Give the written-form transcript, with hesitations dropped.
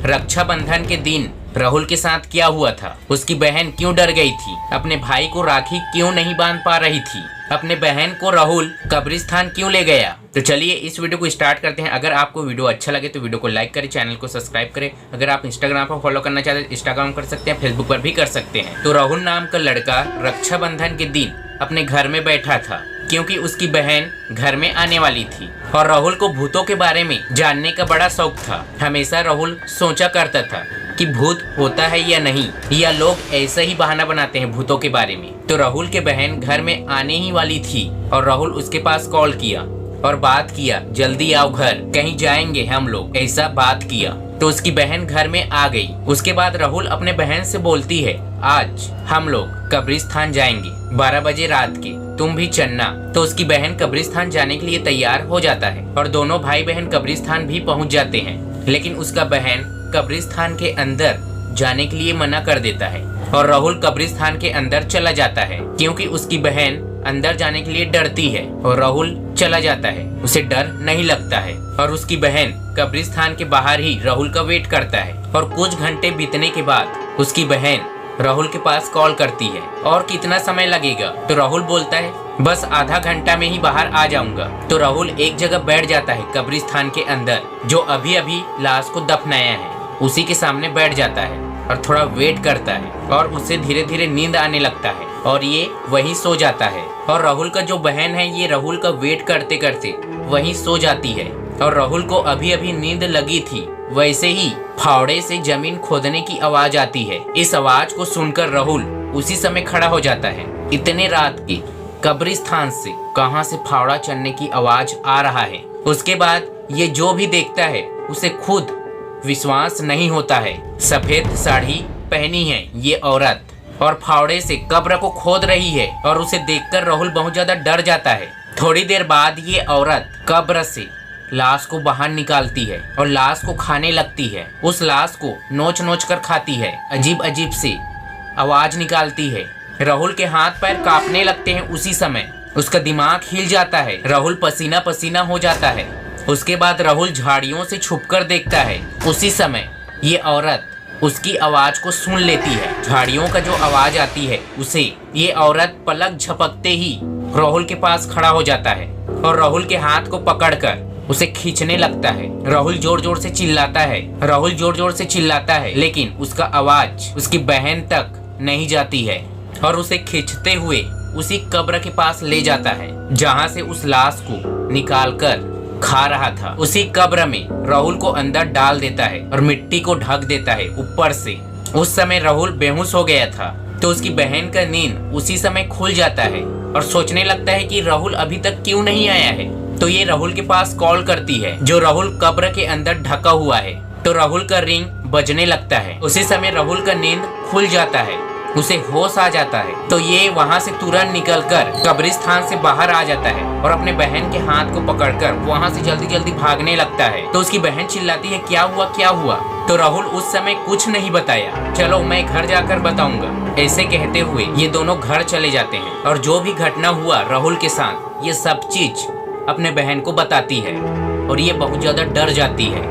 रक्षाबंधन के दिन राहुल के साथ क्या हुआ था, उसकी बहन क्यों डर गई थी, अपने भाई को राखी क्यों नहीं बांध पा रही थी, अपने बहन को राहुल कब्रिस्तान क्यों ले गया। तो चलिए इस वीडियो को स्टार्ट करते हैं। अगर आपको वीडियो अच्छा लगे तो वीडियो को लाइक करें, चैनल को सब्सक्राइब करें। अगर आप इंस्टाग्राम पर फॉलो करना चाहते हैं इंस्टाग्राम कर सकते हैं, फेसबुक पर भी कर सकते हैं। तो राहुल नाम का लड़का रक्षाबंधन के दिन अपने घर में बैठा था क्योंकि उसकी बहन घर में आने वाली थी और राहुल को भूतों के बारे में जानने का बड़ा शौक था। हमेशा राहुल सोचा करता था कि भूत होता है या नहीं, या लोग ऐसा ही बहाना बनाते हैं भूतों के बारे में। तो राहुल के बहन घर में आने ही वाली थी और राहुल उसके पास कॉल किया और बात किया, जल्दी आओ घर, कहीं जाएंगे हम लोग, ऐसा बात किया। तो उसकी बहन घर में आ गई। उसके बाद राहुल अपने बहन से बोलती है, आज हम लोग कब्रिस्तान जाएंगे 12 बजे रात के, तुम भी चलना। तो उसकी बहन कब्रिस्तान जाने के लिए तैयार हो जाता है और दोनों भाई बहन कब्रिस्तान भी पहुंच जाते हैं। लेकिन उसका बहन कब्रिस्तान के अंदर जाने के लिए मना कर देता है और राहुल कब्रिस्तान के अंदर चला जाता है क्योंकि उसकी बहन अंदर जाने के लिए डरती है और राहुल चला जाता है, उसे डर नहीं लगता है और उसकी बहन कब्रिस्तान के बाहर ही राहुल का वेट करता है। और कुछ घंटे बीतने के बाद उसकी बहन राहुल के पास कॉल करती है, और कितना समय लगेगा। तो राहुल बोलता है, बस आधा घंटा में ही बाहर आ जाऊंगा। तो राहुल एक जगह बैठ जाता है कब्रिस्तान के अंदर, जो अभी अभी लाश को दफनाया है उसी के सामने बैठ जाता है और थोड़ा वेट करता है और उसे धीरे धीरे नींद आने लगता है और ये वही सो जाता है। और राहुल का जो बहन है ये राहुल का वेट करते करते वही सो जाती है और राहुल को अभी अभी नींद लगी थी। वैसे ही फावड़े से जमीन खोदने की आवाज आती है। इस आवाज को सुनकर राहुल उसी समय खड़ा हो जाता है। इतने रात के कब्रिस्तान से कहां से फावड़ा चलने की आवाज आ रहा है। उसके बाद ये जो भी देखता है उसे खुद विश्वास नहीं होता है। सफेद साड़ी पहनी है ये औरत और फावड़े से कब्र को खोद रही है और उसे देखकर राहुल बहुत ज्यादा डर जाता है। थोड़ी देर बाद ये औरत कब्र से लाश को बाहर निकालती है और लाश को खाने लगती है। उस लाश को नोच नोच कर खाती है, अजीब अजीब सी आवाज निकालती है। राहुल के हाथ पैर कांपने लगते हैं। उसी समय उसका दिमाग हिल जाता है, राहुल पसीना पसीना हो जाता है। उसके बाद राहुल झाड़ियों से छुपकर देखता है। उसी समय ये औरत उसकी आवाज को सुन लेती है। झाड़ियों का जो आवाज आती है उसे ये औरत पलक झपकते ही राहुल के पास खड़ा हो जाता है और राहुल के हाथ को पकड़कर उसे खींचने लगता है। राहुल जोर जोर से चिल्लाता है, राहुल जोर जोर से चिल्लाता है, लेकिन उसका आवाज उसकी बहन तक नहीं जाती है और उसे खींचते हुए उसी कब्र के पास ले जाता है जहाँ से उस लाश को निकालकर खा रहा था। उसी कब्र में राहुल को अंदर डाल देता है और मिट्टी को ढक देता है ऊपर से। उस समय राहुल बेहोश हो गया था। तो उसकी बहन का नींद उसी समय खुल जाता है और सोचने लगता है कि राहुल अभी तक क्यों नहीं आया है। तो ये राहुल के पास कॉल करती है, जो राहुल कब्र के अंदर ढका हुआ है। तो राहुल का रिंग बजने लगता है। उसी समय राहुल का नींद खुल जाता है, उसे होश आ जाता है। तो ये वहाँ से तुरंत निकलकर कब्रिस्तान से बाहर आ जाता है और अपने बहन के हाथ को पकड़कर वहाँ से जल्दी जल्दी भागने लगता है। तो उसकी बहन चिल्लाती है, क्या हुआ क्या हुआ। तो राहुल उस समय कुछ नहीं बताया, चलो मैं घर जाकर बताऊंगा। ऐसे कहते हुए ये दोनों घर चले जाते हैं और जो भी घटना हुआ राहुल के साथ ये सब चीज अपने बहन को बताती है और ये बहुत ज्यादा डर जाती है।